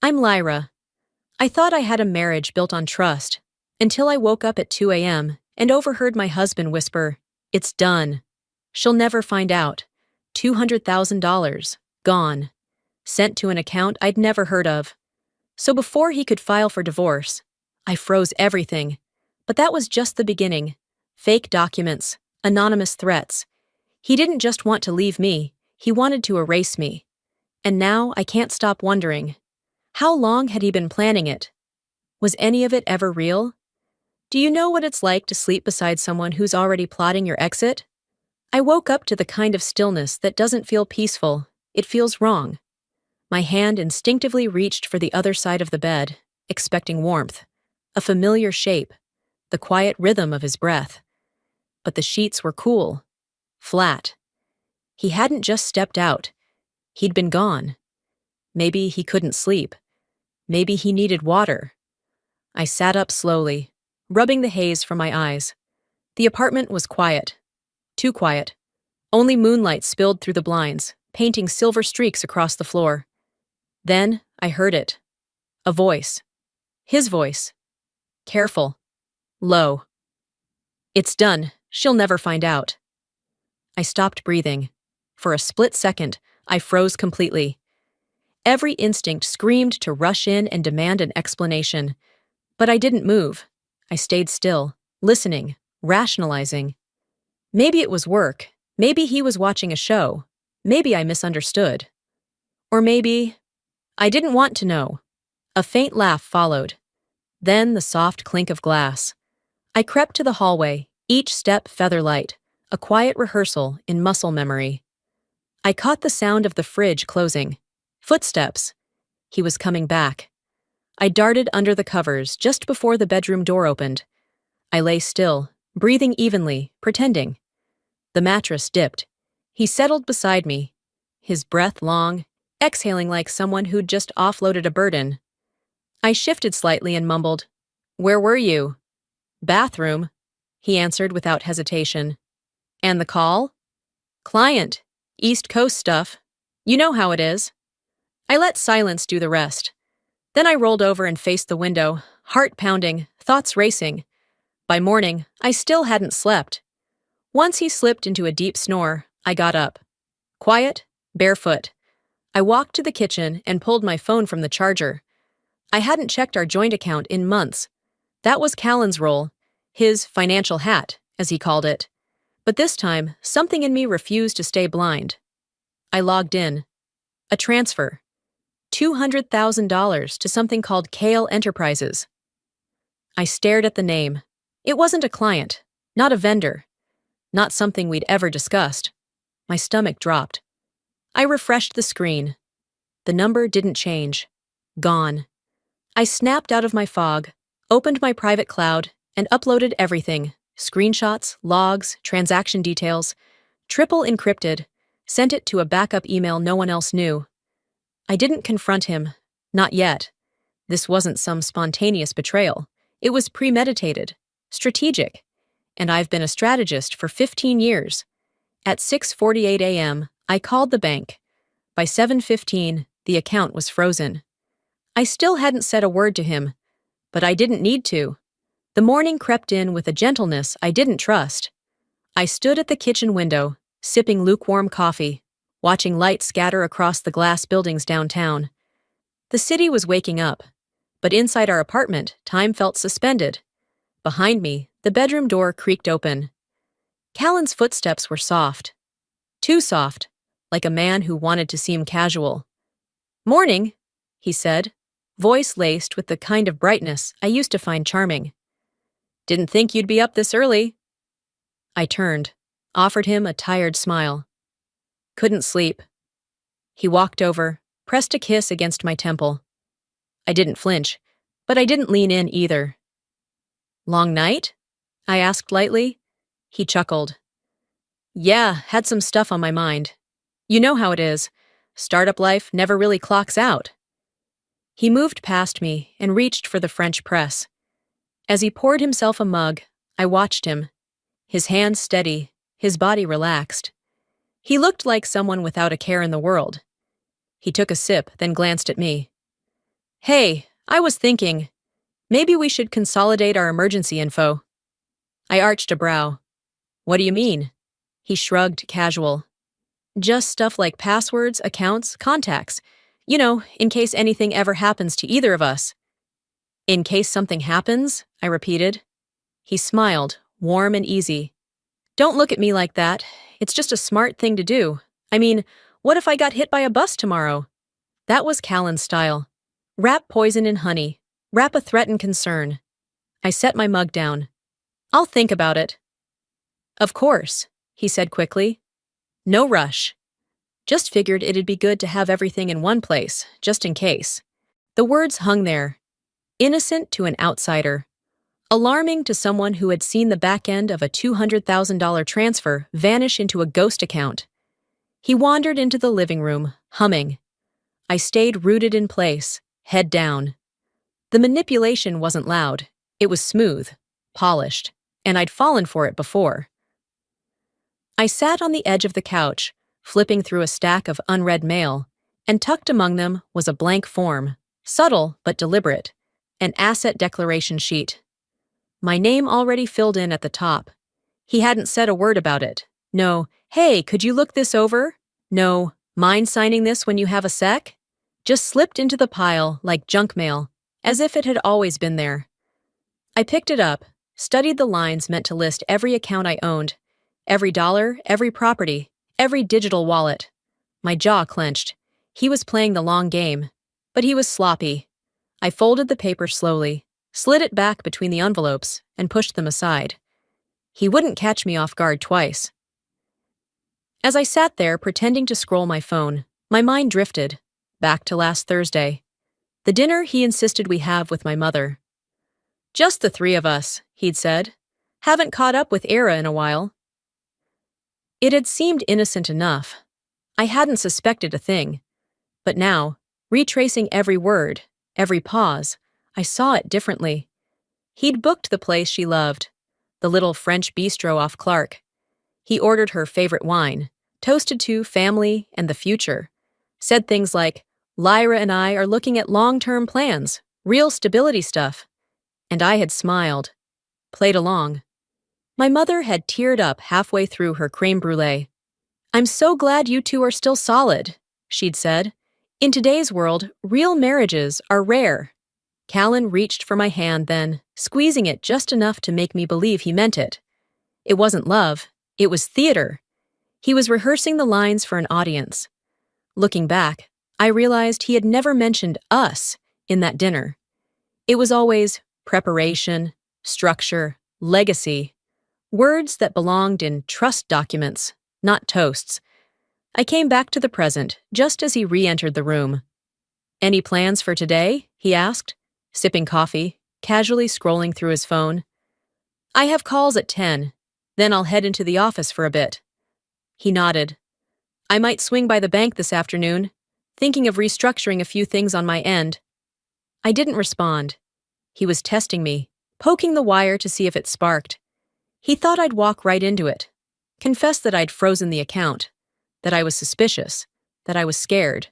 I'm Lyra. I thought I had a marriage built on trust, until I woke up at 2 a.m. and overheard my husband whisper, "It's done. She'll never find out. $200,000. Gone. Sent to an account I'd never heard of." So before he could file for divorce, I froze everything. But that was just the beginning. Fake documents, anonymous threats. He didn't just want to leave me, he wanted to erase me. And now I can't stop wondering. How long had he been planning it? Was any of it ever real? Do you know what it's like to sleep beside someone who's already plotting your exit? I woke up to the kind of stillness that doesn't feel peaceful, it feels wrong. My hand instinctively reached for the other side of the bed, expecting warmth, a familiar shape, the quiet rhythm of his breath. But the sheets were cool, flat. He hadn't just stepped out. He'd been gone. Maybe he couldn't sleep. Maybe he needed water. I sat up slowly, rubbing the haze from my eyes. The apartment was quiet. Too quiet. Only moonlight spilled through the blinds, painting silver streaks across the floor. Then I heard it. A voice. His voice. Careful. Low. "It's done. She'll never find out." I stopped breathing. For a split second, I froze completely. Every instinct screamed to rush in and demand an explanation. But I didn't move. I stayed still, listening, rationalizing. Maybe it was work. Maybe he was watching a show. Maybe I misunderstood. Or maybe I didn't want to know. A faint laugh followed. Then the soft clink of glass. I crept to the hallway, each step feather-light, a quiet rehearsal in muscle memory. I caught the sound of the fridge closing. Footsteps. He was coming back. I darted under the covers just before the bedroom door opened. I lay still, breathing evenly, pretending. The mattress dipped. He settled beside me, his breath long, exhaling like someone who'd just offloaded a burden. I shifted slightly and mumbled, "Where were you?" "Bathroom," he answered without hesitation. "And the call?" "Client. East Coast stuff. You know how it is." I let silence do the rest. Then I rolled over and faced the window, heart pounding, thoughts racing. By morning, I still hadn't slept. Once he slipped into a deep snore, I got up. Quiet, barefoot. I walked to the kitchen and pulled my phone from the charger. I hadn't checked our joint account in months. That was Callan's role, his financial hat, as he called it. But this time, something in me refused to stay blind. I logged in. A transfer. $200,000 to something called Kale Enterprises. I stared at the name. It wasn't a client, not a vendor, not something we'd ever discussed. My stomach dropped. I refreshed the screen. The number didn't change. Gone. I snapped out of my fog, opened my private cloud, and uploaded everything. Screenshots, logs, transaction details. Triple encrypted. Sent it to a backup email no one else knew. I didn't confront him. Not yet. This wasn't some spontaneous betrayal. It was premeditated, strategic. And I've been a strategist for 15 years. At 6:48 a.m., I called the bank. By 7:15, the account was frozen. I still hadn't said a word to him, but I didn't need to. The morning crept in with a gentleness I didn't trust. I stood at the kitchen window, sipping lukewarm coffee, watching light scatter across the glass buildings downtown. The city was waking up, but inside our apartment, time felt suspended. Behind me, the bedroom door creaked open. Callan's footsteps were soft. Too soft, like a man who wanted to seem casual. "Morning," he said, voice laced with the kind of brightness I used to find charming. "Didn't think you'd be up this early." I turned, offered him a tired smile. "Couldn't sleep." He walked over, pressed a kiss against my temple. I didn't flinch, but I didn't lean in either. "Long night?" I asked lightly. He chuckled. "Yeah, had some stuff on my mind. You know how it is. Startup life never really clocks out." He moved past me and reached for the French press. As he poured himself a mug, I watched him. His hands steady, his body relaxed. He looked like someone without a care in the world. He took a sip, then glanced at me. Hey, I was thinking, maybe we should consolidate our emergency info. I arched a brow. What do you mean? He shrugged, casual. Just stuff like passwords, accounts, contacts. In case anything ever happens to either of us. In case something happens? I repeated. He smiled, warm and easy. Don't look at me like that. It's just a smart thing to do. I mean, what if I got hit by a bus tomorrow? That was Callan's style. Wrap poison in honey. Wrap a threat in concern. I set my mug down. I'll think about it. Of course, he said quickly. No rush. Just figured it'd be good to have everything in one place, just in case. The words hung there. Innocent to an outsider. Alarming to someone who had seen the back end of a $200,000 transfer vanish into a ghost account. He wandered into the living room, humming. I stayed rooted in place, head down. The manipulation wasn't loud. It was smooth, polished, and I'd fallen for it before. I sat on the edge of the couch, flipping through a stack of unread mail, and tucked among them was a blank form, subtle but deliberate, an asset declaration sheet. My name already filled in at the top. He hadn't said a word about it. No, hey, could you look this over? No, mind signing this when you have a sec? Just slipped into the pile like junk mail, as if it had always been there. I picked it up, studied the lines meant to list every account I owned, every dollar, every property, every digital wallet. My jaw clenched. He was playing the long game, but he was sloppy. I folded the paper slowly, slid it back between the envelopes, and pushed them aside. He wouldn't catch me off guard twice. As I sat there pretending to scroll my phone, my mind drifted, back to last Thursday. The dinner he insisted we have with my mother. Just the three of us, he'd said. Haven't caught up with Era in a while. It had seemed innocent enough. I hadn't suspected a thing. But now, retracing every word, every pause, I saw it differently. He'd booked the place she loved, the little French bistro off Clark. He ordered her favorite wine, toasted to family and the future, said things like, Lyra and I are looking at long-term plans, real stability stuff. And I had smiled, played along. My mother had teared up halfway through her creme brulee. I'm so glad you two are still solid, she'd said. In today's world, real marriages are rare. Callan reached for my hand then, squeezing it just enough to make me believe he meant it. It wasn't love, it was theater. He was rehearsing the lines for an audience. Looking back, I realized he had never mentioned us in that dinner. It was always preparation, structure, legacy, words that belonged in trust documents, not toasts. I came back to the present just as he re-entered the room. Any plans for today? He asked, sipping coffee, casually scrolling through his phone. I have calls at 10, then I'll head into the office for a bit. He nodded. I might swing by the bank this afternoon, thinking of restructuring a few things on my end. I didn't respond. He was testing me, poking the wire to see if it sparked. He thought I'd walk right into it, confess that I'd frozen the account, that I was suspicious, that I was scared.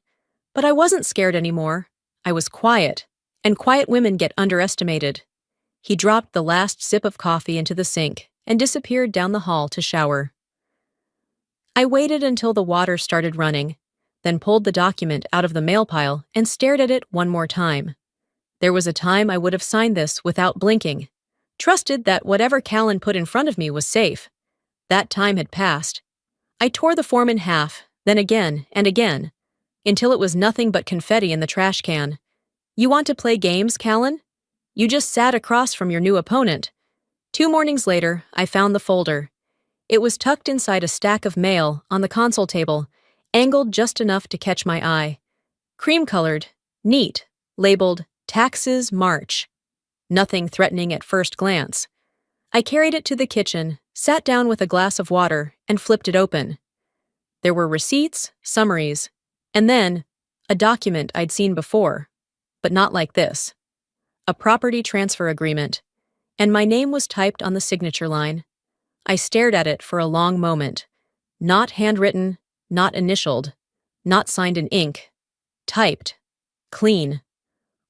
But I wasn't scared anymore. I was quiet, and quiet women get underestimated. He dropped the last sip of coffee into the sink and disappeared down the hall to shower. I waited until the water started running, then pulled the document out of the mail pile and stared at it one more time. There was a time I would have signed this without blinking, trusted that whatever Callan put in front of me was safe. That time had passed. I tore the form in half, then again and again, until it was nothing but confetti in the trash can. You want to play games, Callan? You just sat across from your new opponent. 2 mornings later, I found the folder. It was tucked inside a stack of mail on the console table, angled just enough to catch my eye. Cream-colored, neat, labeled Taxes March. Nothing threatening at first glance. I carried it to the kitchen, sat down with a glass of water, and flipped it open. There were receipts, summaries, and then a document I'd seen before, but not like this. A property transfer agreement, and my name was typed on the signature line. I stared at it for a long moment. Not handwritten, not initialed, not signed in ink. Typed. Clean.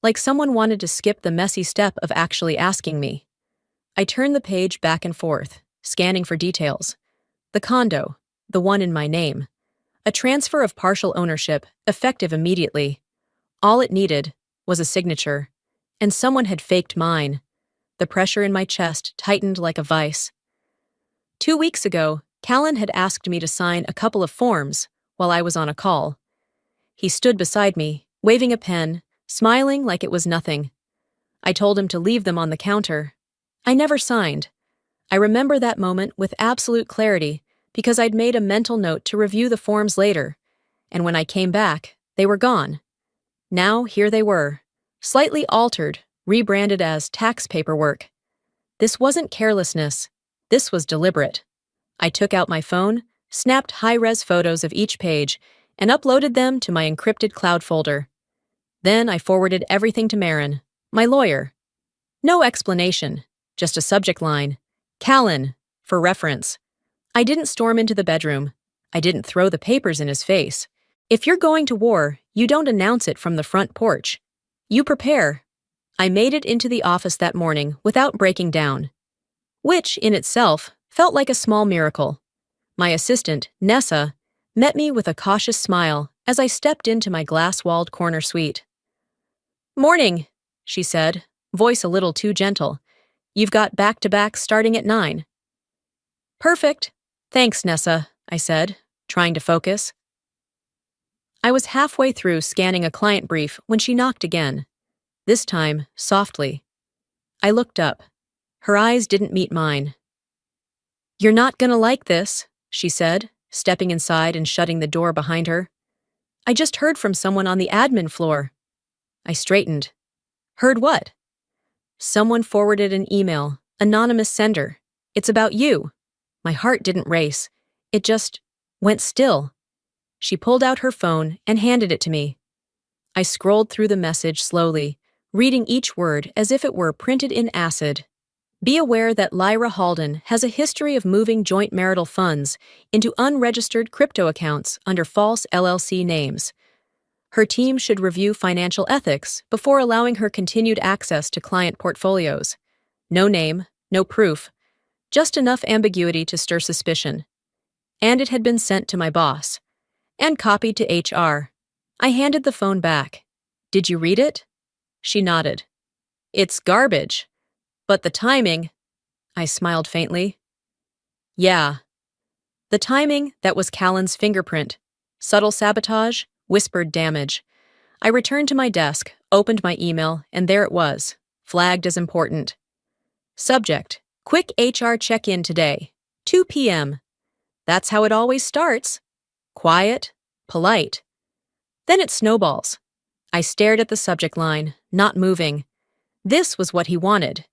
like someone wanted to skip the messy step of actually asking me. I turned the page back and forth, scanning for details. The condo, the one in my name. A transfer of partial ownership, effective immediately. All it needed was a signature. And someone had faked mine. The pressure in my chest tightened like a vice. 2 weeks ago, Callan had asked me to sign a couple of forms while I was on a call. He stood beside me, waving a pen, smiling like it was nothing. I told him to leave them on the counter. I never signed. I remember that moment with absolute clarity because I'd made a mental note to review the forms later, and when I came back, they were gone. Now here they were, slightly altered, rebranded as tax paperwork. This wasn't carelessness. This was deliberate. I took out my phone, snapped high-res photos of each page, and uploaded them to my encrypted cloud folder. Then I forwarded everything to Marin, my lawyer. No explanation, just a subject line. Callan, for reference. I didn't storm into the bedroom. I didn't throw the papers in his face. If you're going to war, you don't announce it from the front porch. You prepare. I made it into the office that morning without breaking down, which, in itself, felt like a small miracle. My assistant, Nessa, met me with a cautious smile as I stepped into my glass-walled corner suite. "Morning," she said, voice a little too gentle. "You've got back-to-back starting at 9. "Perfect. Thanks, Nessa," I said, trying to focus. I was halfway through scanning a client brief when she knocked again, this time softly. I looked up. Her eyes didn't meet mine. "You're not gonna like this," she said, stepping inside and shutting the door behind her. "I just heard from someone on the admin floor." I straightened. "Heard what?" "Someone forwarded an email, anonymous sender. It's about you." My heart didn't race. It just went still. She pulled out her phone and handed it to me. I scrolled through the message slowly, reading each word as if it were printed in acid. "Be aware that Lyra Halden has a history of moving joint marital funds into unregistered crypto accounts under false LLC names. Her team should review financial ethics before allowing her continued access to client portfolios. No name, no proof, just enough ambiguity to stir suspicion." And it had been sent to my boss, and copied to HR. I handed the phone back. "Did you read it?" She nodded. "It's garbage. But the timing," I smiled faintly. "Yeah. The timing, that was Callan's fingerprint. Subtle sabotage, whispered damage." I returned to my desk, opened my email, and there it was, flagged as important. Subject: quick HR check-in today, 2 p.m. That's how it always starts. Quiet, polite. Then it snowballs. I stared at the subject line, not moving. This was what he wanted.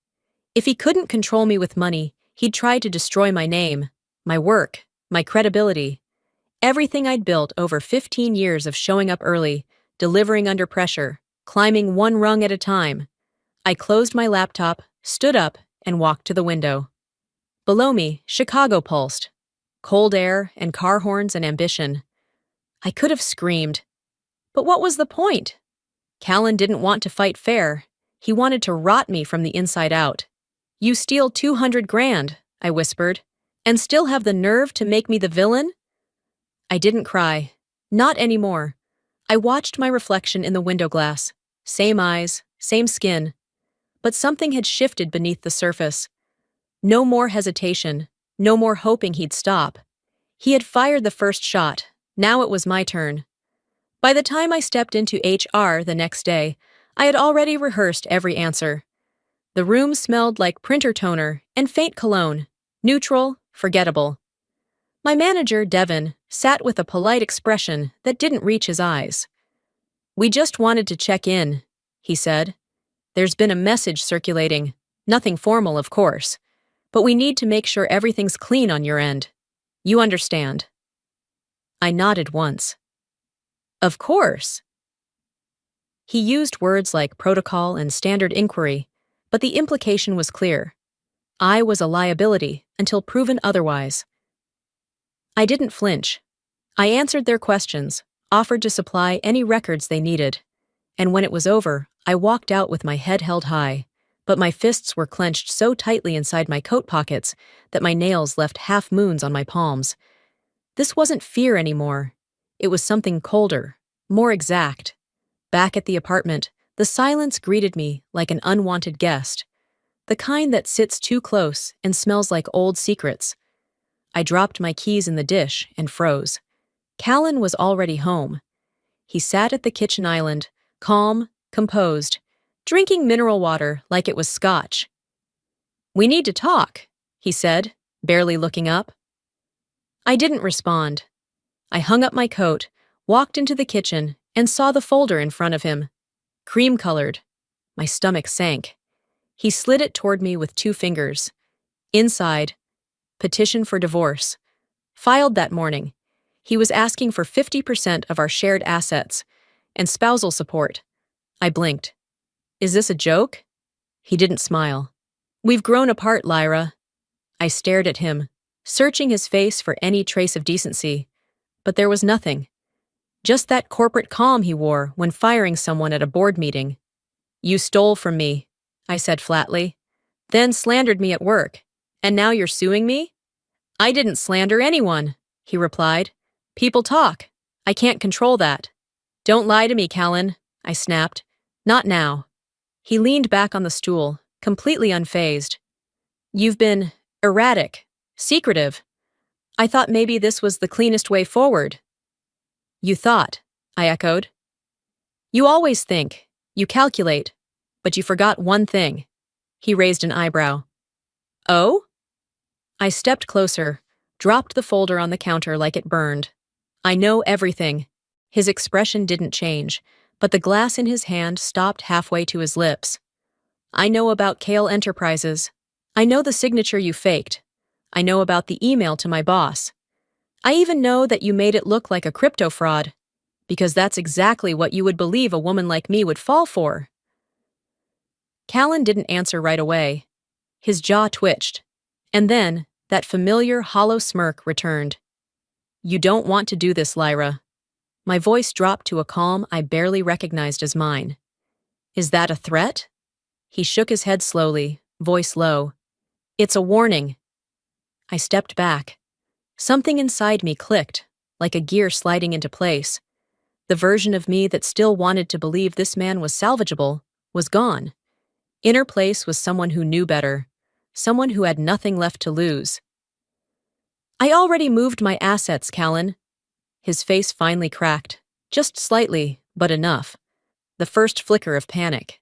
If he couldn't control me with money, he'd try to destroy my name, my work, my credibility. Everything I'd built over 15 years of showing up early, delivering under pressure, climbing one rung at a time. I closed my laptop, stood up, and walked to the window. Below me, Chicago pulsed. Cold air and car horns and ambition. I could have screamed. But what was the point? Callan didn't want to fight fair. He wanted to rot me from the inside out. "You steal 200 grand, I whispered, "and still have the nerve to make me the villain?" I didn't cry. Not anymore. I watched my reflection in the window glass. Same eyes, same skin. But something had shifted beneath the surface. No more hesitation. No more hoping he'd stop. He had fired the first shot. Now it was my turn. By the time I stepped into HR the next day, I had already rehearsed every answer. The room smelled like printer toner and faint cologne, neutral, forgettable. My manager, Devin, sat with a polite expression that didn't reach his eyes. "We just wanted to check in," he said. "There's been a message circulating. Nothing formal, of course. But we need to make sure everything's clean on your end. You understand." I nodded once. "Of course." He used words like protocol and standard inquiry, but the implication was clear. I was a liability until proven otherwise. I didn't flinch. I answered their questions, offered to supply any records they needed, and when it was over, I walked out with my head held high, but my fists were clenched so tightly inside my coat pockets that my nails left half moons on my palms. This wasn't fear anymore. It was something colder, more exact. Back at the apartment, the silence greeted me like an unwanted guest, the kind that sits too close and smells like old secrets. I dropped my keys in the dish and froze. Callan was already home. He sat at the kitchen island, calm, composed, drinking mineral water like it was scotch. "We need to talk," he said, barely looking up. I didn't respond. I hung up my coat, walked into the kitchen, and saw the folder in front of him. Cream-colored. My stomach sank. He slid it toward me with 2 fingers. Inside, petition for divorce. Filed that morning. He was asking for 50% of our shared assets and spousal support. I blinked. "Is this a joke?" He didn't smile. "We've grown apart, Lyra." I stared at him, searching his face for any trace of decency. But there was nothing. Just that corporate calm he wore when firing someone at a board meeting. "You stole from me," I said flatly, "then slandered me at work, and now you're suing me?" "I didn't slander anyone," he replied. "People talk. I can't control that." "Don't lie to me, Callan," I snapped. "Not now." He leaned back on the stool, completely unfazed. "You've been erratic, secretive. I thought maybe this was the cleanest way forward." "You thought," I echoed. "You always think, you calculate, but you forgot one thing." He raised an eyebrow. "Oh?" I stepped closer, dropped the folder on the counter like it burned. "I know everything." His expression didn't change, but the glass in his hand stopped halfway to his lips. "I know about Kale Enterprises. I know the signature you faked. I know about the email to my boss. I even know that you made it look like a crypto fraud, because that's exactly what you would believe a woman like me would fall for." Callan didn't answer right away. His jaw twitched, and then that familiar hollow smirk returned. "You don't want to do this, Lyra." My voice dropped to a calm I barely recognized as mine. "Is that a threat?" He shook his head slowly, voice low. "It's a warning." I stepped back. Something inside me clicked, like a gear sliding into place. The version of me that still wanted to believe this man was salvageable was gone. In her place was someone who knew better, someone who had nothing left to lose. "I already moved my assets, Callan." His face finally cracked, just slightly, but enough. The first flicker of panic.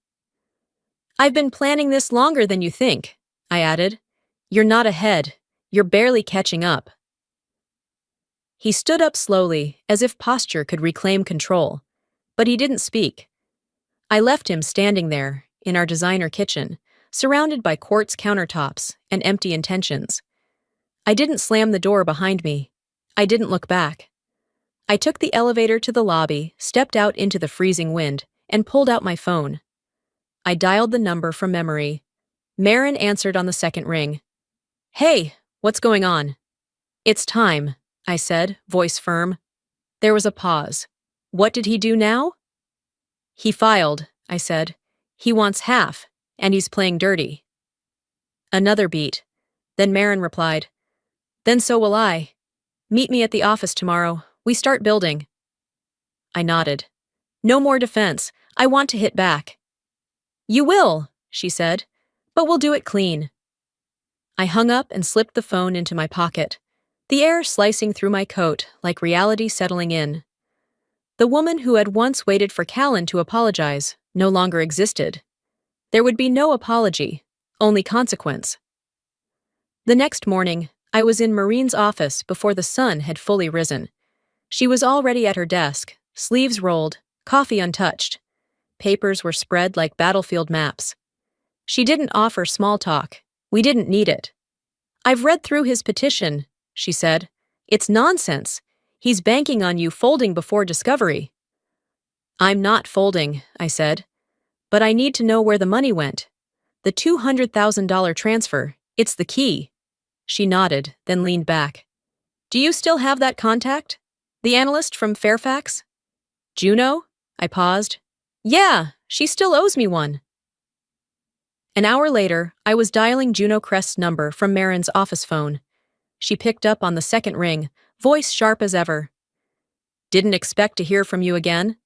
"I've been planning this longer than you think," I added. "You're not ahead. You're barely catching up." He stood up slowly, as if posture could reclaim control, but he didn't speak. I left him standing there, in our designer kitchen, surrounded by quartz countertops and empty intentions. I didn't slam the door behind me. I didn't look back. I took the elevator to the lobby, stepped out into the freezing wind, and pulled out my phone. I dialed the number from memory. Marin answered on the second ring. "Hey, what's going on?" "It's time," I said, voice firm. There was a pause. "What did he do now?" "He filed," I said. "He wants half, and he's playing dirty." Another beat. Then Marin replied, "Then so will I. Meet me at the office tomorrow. We start building." I nodded. "No more defense. I want to hit back." "You will," she said, "but we'll do it clean." I hung up and slipped the phone into my pocket, the air slicing through my coat like reality settling in. The woman who had once waited for Callan to apologize no longer existed. There would be no apology, only consequence. The next morning, I was in Marine's office before the sun had fully risen. She was already at her desk, sleeves rolled, coffee untouched. Papers were spread like battlefield maps. She didn't offer small talk. We didn't need it. "I've read through his petition," she said. "It's nonsense. He's banking on you folding before discovery." "I'm not folding," I said. "But I need to know where the money went. The $200,000 transfer, it's the key." She nodded, then leaned back. "Do you still have that contact? The analyst from Fairfax?" "Juno?" I paused. "Yeah," She still owes me one. An hour later, I was dialing Juno Crest's number from Marin's office phone. She picked up on the second ring, voice sharp as ever. Didn't expect to hear from you again?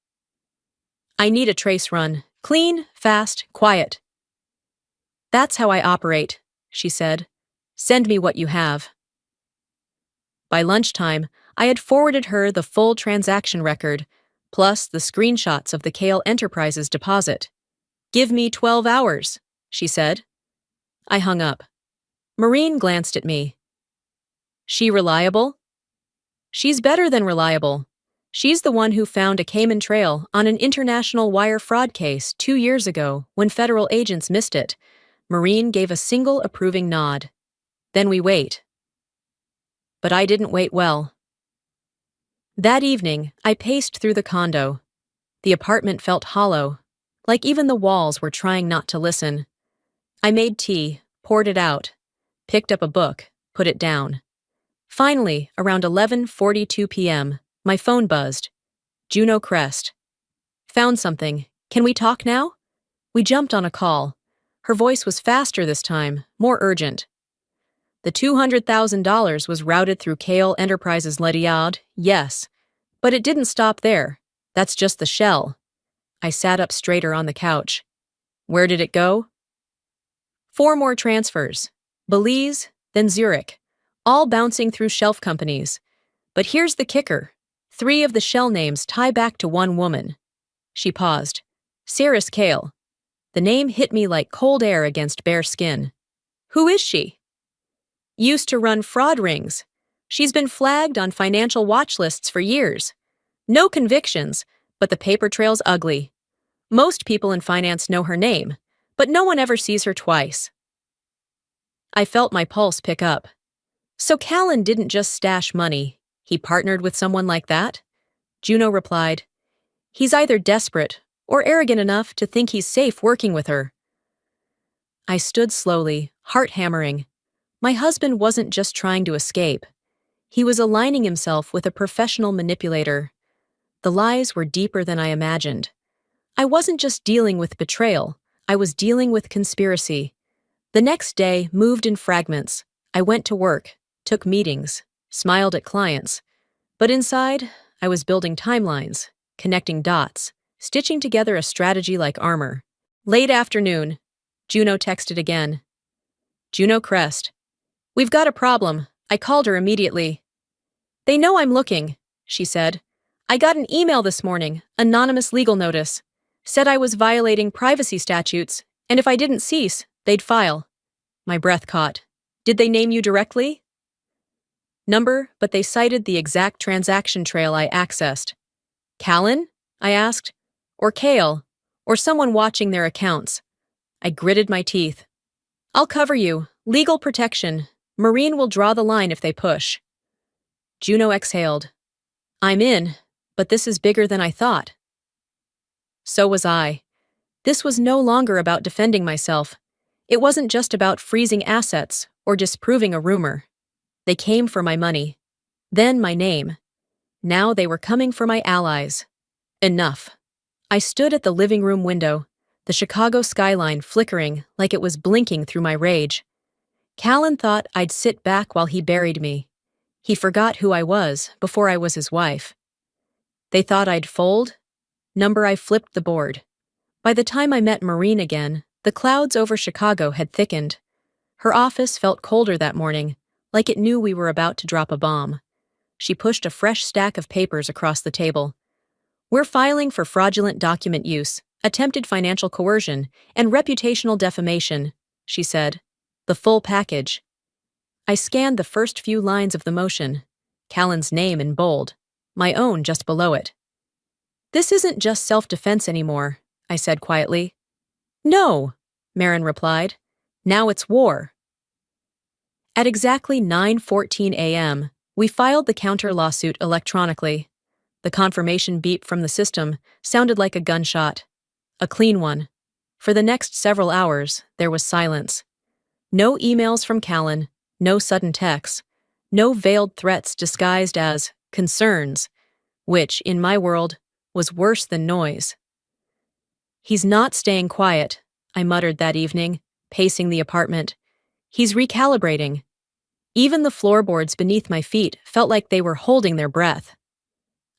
I need a trace run. Clean, fast, quiet. That's how I operate, she said. Send me what you have. By lunchtime, I had forwarded her the full transaction record, plus the screenshots of the Kale Enterprises deposit. Give me 12 hours, she said. I hung up. Maureen glanced at me. She reliable? She's better than reliable. She's the one who found a Cayman trail on an international wire fraud case 2 years ago when federal agents missed it. Maureen gave a single approving nod. Then we wait. But I didn't wait well. That evening, I paced through the condo. The apartment felt hollow, like even the walls were trying not to listen. I made tea, poured it out, picked up a book, put it down. Finally, around 11:42 p.m., my phone buzzed. Juno Crest. Found something. Can we talk now? We jumped on a call. Her voice was faster this time, more urgent. The $200,000 was routed through Kale Enterprises Lediad, yes. But it didn't stop there. That's just the shell. I sat up straighter on the couch. Where did it go? 4 more transfers. Belize, then Zurich. All bouncing through shelf companies. But here's the kicker. 3 of the shell names tie back to one woman. She paused. Saris Kale. The name hit me like cold air against bare skin. Who is she? Used to run fraud rings. She's been flagged on financial watch lists for years. No convictions, but the paper trail's ugly. Most people in finance know her name, but no one ever sees her twice. I felt my pulse pick up. So Callan didn't just stash money. He partnered with someone like that? Juno replied. He's either desperate or arrogant enough to think he's safe working with her. I stood slowly, heart hammering. My husband wasn't just trying to escape. He was aligning himself with a professional manipulator. The lies were deeper than I imagined. I wasn't just dealing with betrayal, I was dealing with conspiracy. The next day moved in fragments. I went to work, took meetings, smiled at clients. But inside, I was building timelines, connecting dots, stitching together a strategy like armor. Late afternoon, Juno texted again. Juno Crest. We've got a problem. I called her immediately. They know I'm looking, she said. I got an email this morning, anonymous legal notice. Said I was violating privacy statutes, and if I didn't cease, they'd file. My breath caught. Did they name you directly? Number, but they cited the exact transaction trail I accessed. Callan? I asked. Or Kale? Or someone watching their accounts? I gritted my teeth. I'll cover you. Legal protection. Maureen will draw the line if they push. Juno exhaled. I'm in, but this is bigger than I thought. So was I. This was no longer about defending myself. It wasn't just about freezing assets or disproving a rumor. They came for my money. Then my name. Now they were coming for my allies. Enough. I stood at the living room window, the Chicago skyline flickering like it was blinking through my rage. Callan thought I'd sit back while he buried me. He forgot who I was before I was his wife. They thought I'd fold? Number I flipped the board. By the time I met Maureen again, the clouds over Chicago had thickened. Her office felt colder that morning, like it knew we were about to drop a bomb. She pushed a fresh stack of papers across the table. We're filing for fraudulent document use, attempted financial coercion, and reputational defamation, she said. The full package. I scanned the first few lines of the motion. Callan's name in bold, my own just below it. This isn't just self-defense anymore, I said quietly. No, Marin replied. Now it's war. At exactly 9:14 a.m., we filed the counter lawsuit electronically. The confirmation beep from the system sounded like a gunshot. A clean one. For the next several hours, there was silence. No emails from Callan, no sudden texts, no veiled threats disguised as concerns, which, in my world, was worse than noise. He's not staying quiet, I muttered that evening, pacing the apartment. He's recalibrating. Even the floorboards beneath my feet felt like they were holding their breath.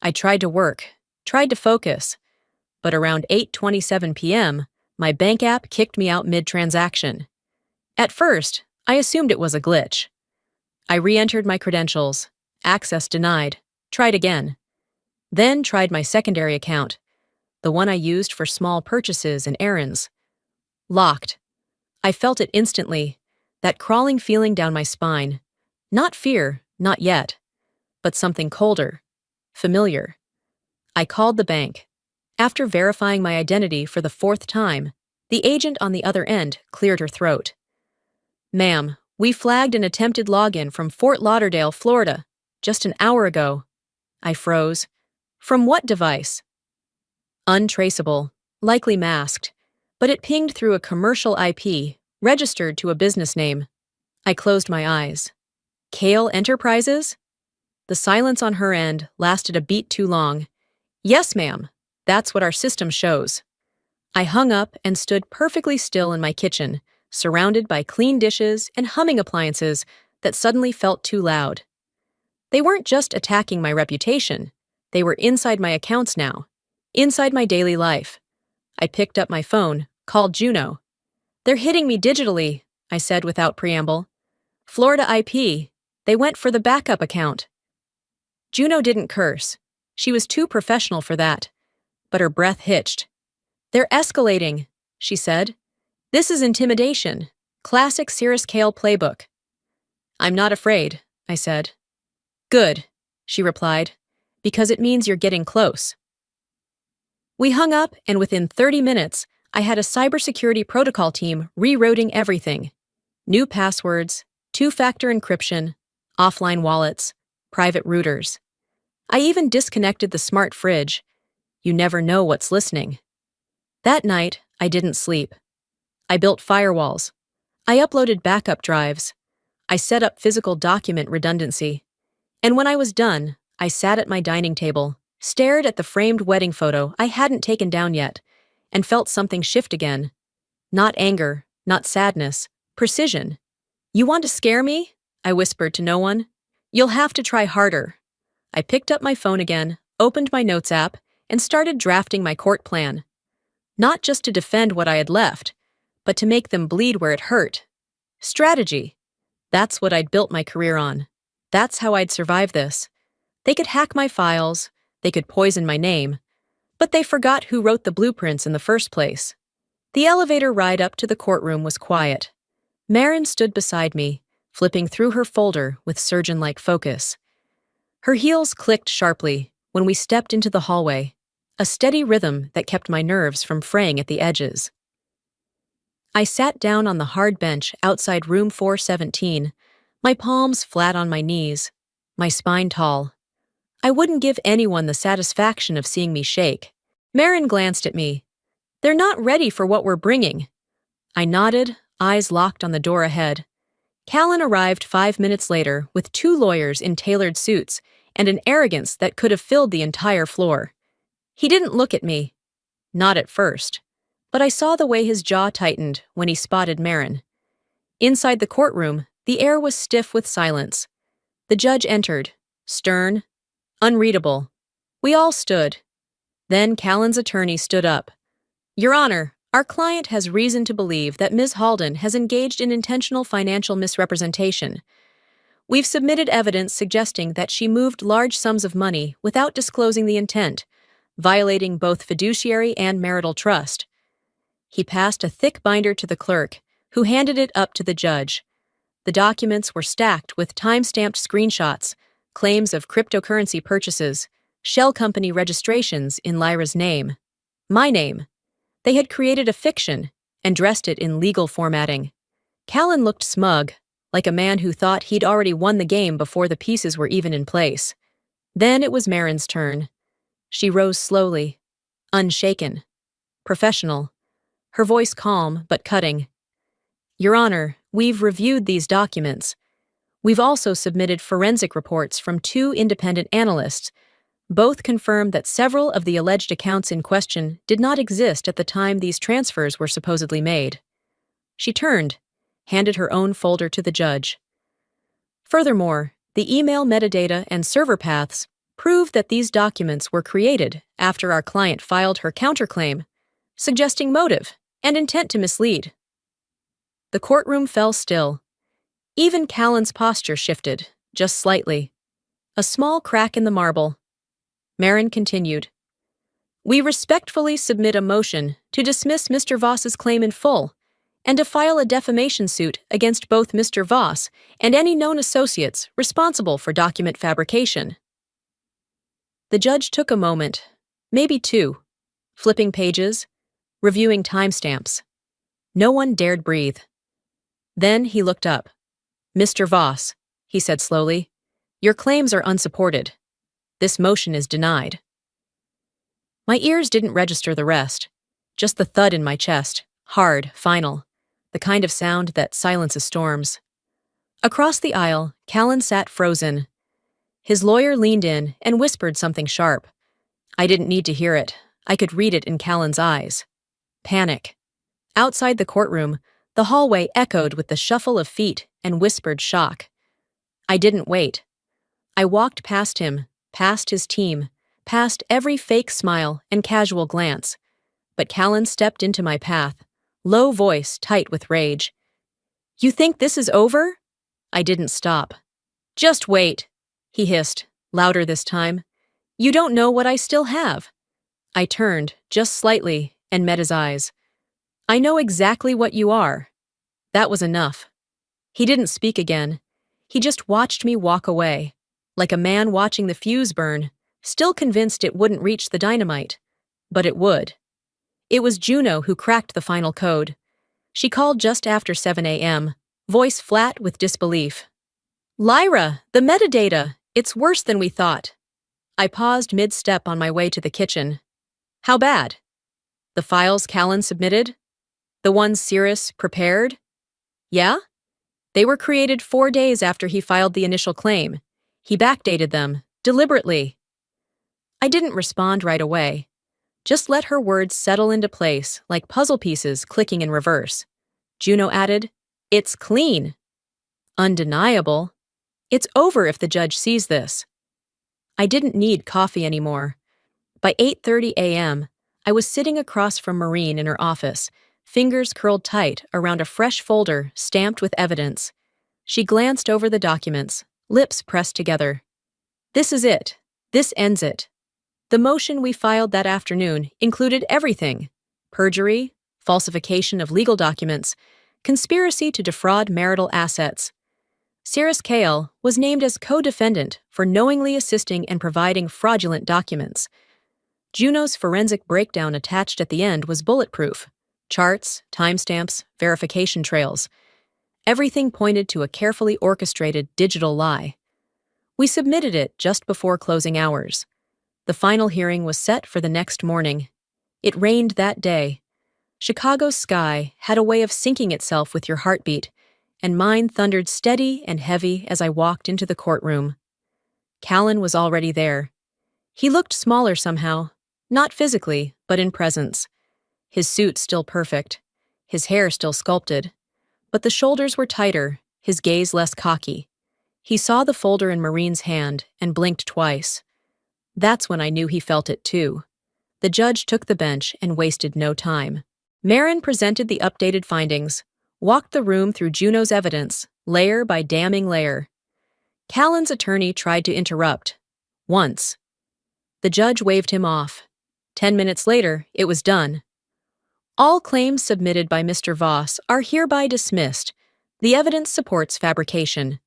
I tried to work, tried to focus, but around 8:27 p.m., my bank app kicked me out mid-transaction. At first, I assumed it was a glitch. I re-entered my credentials. Access denied. Tried again. Then tried my secondary account, the one I used for small purchases and errands. Locked. I felt it instantly, that crawling feeling down my spine. Not fear, not yet, but something colder, familiar. I called the bank. After verifying my identity for the fourth time, the agent on the other end cleared her throat. "Ma'am, we flagged an attempted login from Fort Lauderdale, Florida, just an hour ago." I froze. "From what device?" "Untraceable, likely masked, but it pinged through a commercial IP, registered to a business name." I closed my eyes. "Kale Enterprises?" The silence on her end lasted a beat too long. "Yes, ma'am. That's what our system shows." I hung up and stood perfectly still in my kitchen, surrounded by clean dishes and humming appliances that suddenly felt too loud. They weren't just attacking my reputation. They were inside my accounts now, inside my daily life. I picked up my phone, called Juno. "They're hitting me digitally," I said without preamble. "Florida IP. They went for the backup account." Juno didn't curse. She was too professional for that. But her breath hitched. "They're escalating," she said. "This is intimidation. Classic Cirrus Kale playbook." "I'm not afraid," I said. "Good," she replied, "because it means you're getting close." We hung up, and within 30 minutes, I had a cybersecurity protocol team rerouting everything. New passwords, two-factor encryption, offline wallets, private routers. I even disconnected the smart fridge. You never know what's listening. That night, I didn't sleep. I built firewalls. I uploaded backup drives. I set up physical document redundancy. And when I was done, I sat at my dining table, stared at the framed wedding photo I hadn't taken down yet, and felt something shift again. Not anger, not sadness, precision. "You want to scare me?" I whispered to no one. "You'll have to try harder." I picked up my phone again, opened my notes app, and started drafting my court plan. Not just to defend what I had left, but to make them bleed where it hurt. Strategy. That's what I'd built my career on. That's how I'd survive this. They could hack my files, they could poison my name, but they forgot who wrote the blueprints in the first place. The elevator ride up to the courtroom was quiet. Marin stood beside me, flipping through her folder with surgeon-like focus. Her heels clicked sharply when we stepped into the hallway, a steady rhythm that kept my nerves from fraying at the edges. I sat down on the hard bench outside room 417, my palms flat on my knees, my spine tall. I wouldn't give anyone the satisfaction of seeing me shake. Marin glanced at me. "They're not ready for what we're bringing." I nodded, eyes locked on the door ahead. Callan arrived 5 minutes later with 2 lawyers in tailored suits and an arrogance that could have filled the entire floor. He didn't look at me. Not at first. But I saw the way his jaw tightened when he spotted Marin. Inside the courtroom, the air was stiff with silence. The judge entered, stern, unreadable. We all stood. Then Callan's attorney stood up. "Your Honor, our client has reason to believe that Ms. Halden has engaged in intentional financial misrepresentation. We've submitted evidence suggesting that she moved large sums of money without disclosing the intent, violating both fiduciary and marital trust." He passed a thick binder to the clerk, who handed it up to the judge. The documents were stacked with time-stamped screenshots, claims of cryptocurrency purchases, shell company registrations in Lyra's name. My name. They had created a fiction and dressed it in legal formatting. Callan looked smug, like a man who thought he'd already won the game before the pieces were even in place. Then it was Marin's turn. She rose slowly, unshaken, professional, her voice calm but cutting. "Your Honor, we've reviewed these documents. We've also submitted forensic reports from 2 independent analysts, Both confirmed that several of the alleged accounts in question did not exist at the time these transfers were supposedly made. She turned, handed her own folder to the judge. Furthermore, the email metadata and server paths proved that these documents were created after our client filed her counterclaim, suggesting motive and intent to mislead. The courtroom fell still. Even Callan's posture shifted, just slightly. A small crack in the marble. Marin continued. We respectfully submit a motion to dismiss Mr. Voss's claim in full and to file a defamation suit against both Mr. Voss and any known associates responsible for document fabrication. The judge took a moment, maybe two, flipping pages, reviewing timestamps. No one dared breathe. Then he looked up. Mr. Voss, he said slowly, your claims are unsupported. This motion is denied. My ears didn't register the rest, just the thud in my chest, hard, final, the kind of sound that silences storms. Across the aisle, Callan sat frozen. His lawyer leaned in and whispered something sharp. I didn't need to hear it. I could read it in Callan's eyes. Panic. Outside the courtroom, the hallway echoed with the shuffle of feet and whispered shock. I didn't wait. I walked past him, past his team, past every fake smile and casual glance. But Callan stepped into my path, low voice tight with rage. You think this is over? I didn't stop. Just wait, he hissed, louder this time. You don't know what I still have. I turned, just slightly, and met his eyes. I know exactly what you are. That was enough. He didn't speak again. He just watched me walk away, like a man watching the fuse burn, still convinced it wouldn't reach the dynamite. But it would. It was Juno who cracked the final code. She called just after 7 a.m., voice flat with disbelief. Lyra, the metadata, it's worse than we thought. I paused mid-step on my way to the kitchen. How bad? The files Callan submitted? The ones Cirrus prepared? Yeah? They were created 4 days after he filed the initial claim. He backdated them, deliberately. I didn't respond right away. Just let her words settle into place like puzzle pieces clicking in reverse. Juno added, It's clean. Undeniable. It's over if the judge sees this. I didn't need coffee anymore. By 8:30 a.m., I was sitting across from Maureen in her office, fingers curled tight around a fresh folder stamped with evidence. She glanced over the documents, lips pressed together. This is it. This ends it. The motion we filed that afternoon included everything: perjury, falsification of legal documents, conspiracy to defraud marital assets. Cirrus Kale was named as co-defendant for knowingly assisting and providing fraudulent documents. Juno's forensic breakdown attached at the end was bulletproof. Charts, timestamps, verification trails. Everything pointed to a carefully orchestrated digital lie. We submitted it just before closing hours. The final hearing was set for the next morning. It rained that day. Chicago's sky had a way of syncing itself with your heartbeat, and mine thundered steady and heavy as I walked into the courtroom. Callan was already there. He looked smaller somehow, not physically, but in presence. His suit still perfect, his hair still sculpted, but the shoulders were tighter, his gaze less cocky. He saw the folder in Maureen's hand and blinked twice. That's when I knew he felt it too. The judge took the bench and wasted no time. Marin presented the updated findings, walked the room through Juno's evidence, layer by damning layer. Callan's attorney tried to interrupt. Once. The judge waved him off. 10 minutes later, it was done. All claims submitted by Mr. Voss are hereby dismissed. The evidence supports fabrication.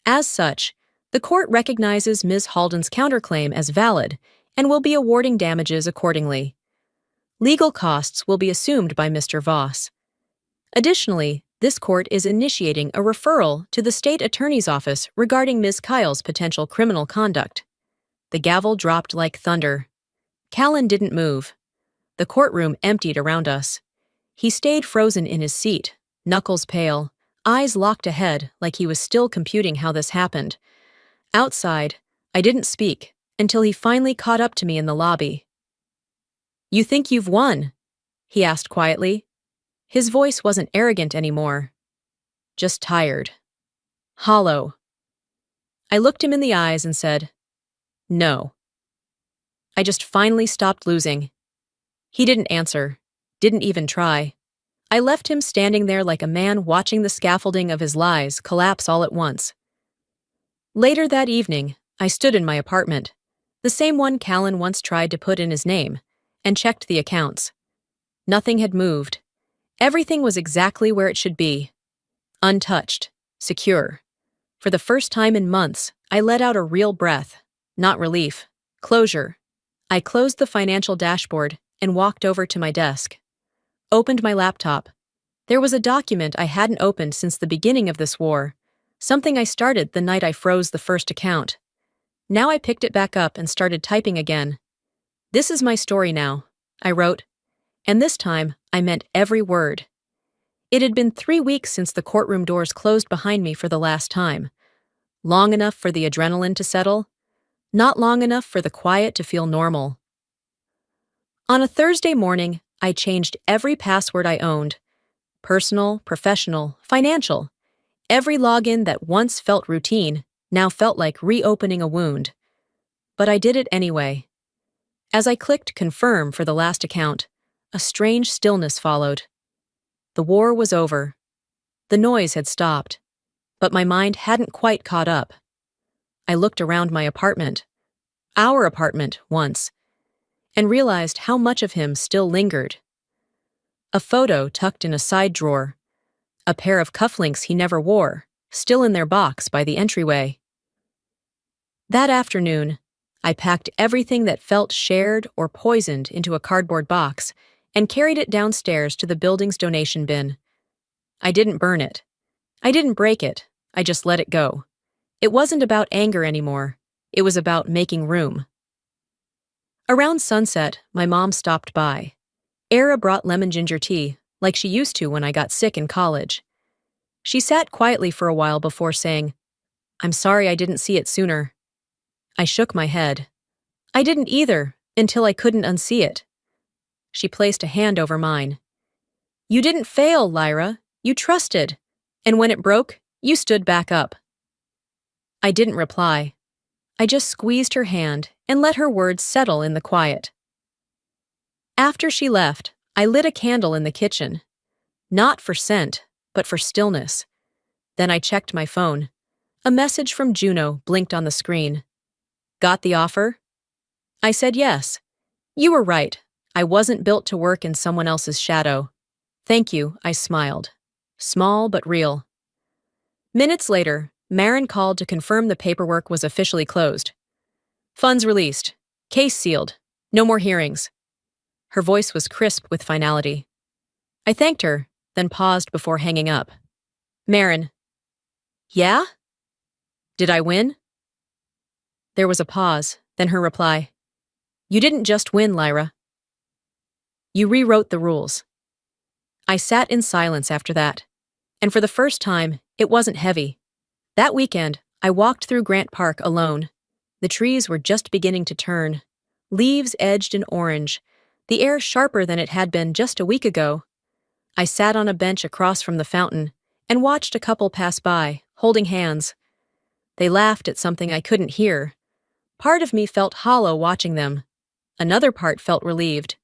As such, the court recognizes Ms. Halden's counterclaim as valid and will be awarding damages accordingly. Legal costs will be assumed by Mr. Voss. Additionally, this court is initiating a referral to the state attorney's office regarding Ms. Kyle's potential criminal conduct. The gavel dropped like thunder. Callan didn't move. The courtroom emptied around us. He stayed frozen in his seat, knuckles pale, eyes locked ahead like he was still computing how this happened. Outside, I didn't speak, until he finally caught up to me in the lobby. "You think you've won?" he asked quietly. His voice wasn't arrogant anymore, just tired, hollow. I looked him in the eyes and said, "No." I just finally stopped losing. He didn't answer, didn't even try. I left him standing there like a man watching the scaffolding of his lies collapse all at once. Later that evening, I stood in my apartment, the same one Callan once tried to put in his name, and checked the accounts. Nothing had moved. Everything was exactly where it should be. Untouched, secure. For the first time in months, I let out a real breath. Not relief. Closure. I closed the financial dashboard and walked over to my desk. Opened my laptop. There was a document I hadn't opened since the beginning of this war, something I started the night I froze the first account. Now I picked it back up and started typing again. "This is my story now," I wrote. And this time, I meant every word. It had been 3 weeks since the courtroom doors closed behind me for the last time. Long enough for the adrenaline to settle, not long enough for the quiet to feel normal. On a Thursday morning, I changed every password I owned. Personal, professional, financial. Every login that once felt routine now felt like reopening a wound. But I did it anyway. As I clicked confirm for the last account, a strange stillness followed. The war was over. The noise had stopped, but my mind hadn't quite caught up. I looked around my apartment, our apartment once, and realized how much of him still lingered. A photo tucked in a side drawer, a pair of cufflinks he never wore, still in their box by the entryway. That afternoon, I packed everything that felt shared or poisoned into a cardboard box and carried it downstairs to the building's donation bin. I didn't burn it. I didn't break it. I just let it go. It wasn't about anger anymore. It was about making room. Around sunset, my mom stopped by. Era brought lemon ginger tea, like she used to when I got sick in college. She sat quietly for a while before saying, "I'm sorry I didn't see it sooner." I shook my head. I didn't either, until I couldn't unsee it. She placed a hand over mine. "You didn't fail, Lyra. You trusted. And when it broke, you stood back up." I didn't reply. I just squeezed her hand and let her words settle in the quiet. After she left, I lit a candle in the kitchen. Not for scent, but for stillness. Then I checked my phone. A message from Juno blinked on the screen. "Got the offer?" I said yes. "You were right. I wasn't built to work in someone else's shadow." "Thank you," I smiled. Small but real. Minutes later, Marin called to confirm the paperwork was officially closed. "Funds released. Case sealed. No more hearings." Her voice was crisp with finality. I thanked her, then paused before hanging up. "Marin." "Yeah?" "Did I win?" There was a pause, then her reply. "You didn't just win, Lyra. You rewrote the rules." I sat in silence after that, and for the first time, it wasn't heavy. That weekend, I walked through Grant Park alone. The trees were just beginning to turn, leaves edged in orange, the air sharper than it had been just a week ago. I sat on a bench across from the fountain and watched a couple pass by, holding hands. They laughed at something I couldn't hear. Part of me felt hollow watching them. Another part felt relieved.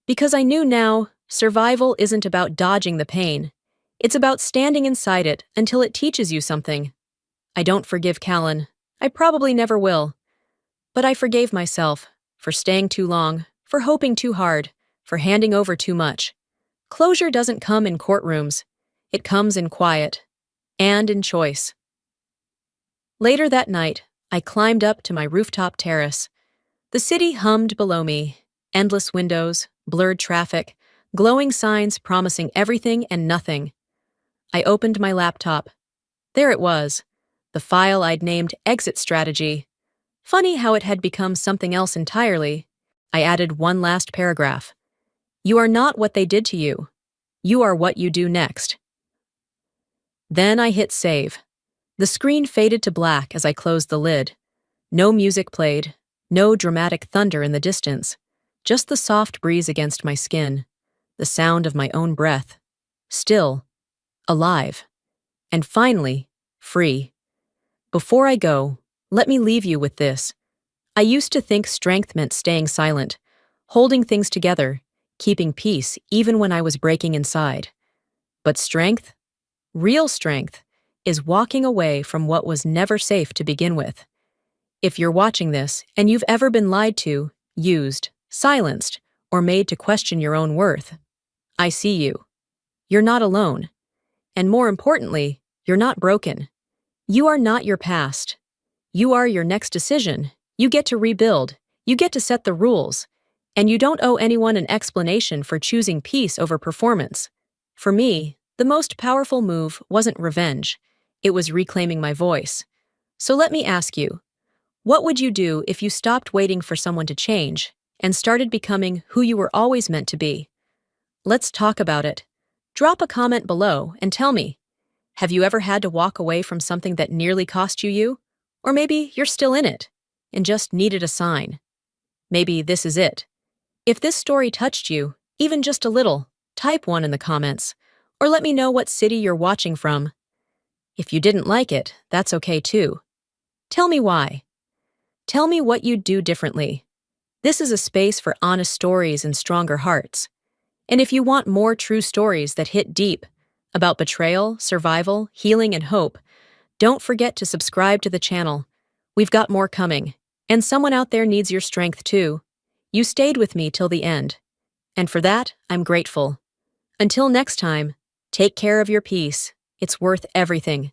Because I knew now, survival isn't about dodging the pain. It's about standing inside it until it teaches you something. I don't forgive Callan. I probably never will. But I forgave myself for staying too long, for hoping too hard, for handing over too much. Closure doesn't come in courtrooms. It comes in quiet and in choice. Later that night, I climbed up to my rooftop terrace. The city hummed below me, endless windows, blurred traffic, glowing signs promising everything and nothing. I opened my laptop. There it was, the file I'd named Exit Strategy. Funny how it had become something else entirely. I added one last paragraph. "You are not what they did to you. You are what you do next." Then I hit save. The screen faded to black as I closed the lid. No music played, No dramatic thunder in the distance, just the soft breeze against my skin, the sound of my own breath. Still, alive, and finally, free. Before I go, let me leave you with this. I used to think strength meant staying silent, holding things together, keeping peace even when I was breaking inside. But strength, real strength, is walking away from what was never safe to begin with. If you're watching this and you've ever been lied to, used, silenced, or made to question your own worth, I see you. You're not alone. And more importantly, you're not broken. You are not your past. You are your next decision. You get to rebuild. You get to set the rules. And you don't owe anyone an explanation for choosing peace over performance. For me, the most powerful move wasn't revenge. It was reclaiming my voice. So let me ask you, what would you do if you stopped waiting for someone to change and started becoming who you were always meant to be? Let's talk about it. Drop a comment below and tell me, have you ever had to walk away from something that nearly cost you? Or maybe you're still in it and just needed a sign. Maybe this is it. If this story touched you, even just a little, type 1 in the comments, or let me know what city you're watching from. If you didn't like it, that's okay too. Tell me why. Tell me what you'd do differently. This is a space for honest stories and stronger hearts. And if you want more true stories that hit deep, about betrayal, survival, healing, and hope, don't forget to subscribe to the channel. We've got more coming, and someone out there needs your strength too. You stayed with me till the end, and for that, I'm grateful. Until next time, take care of your peace. It's worth everything.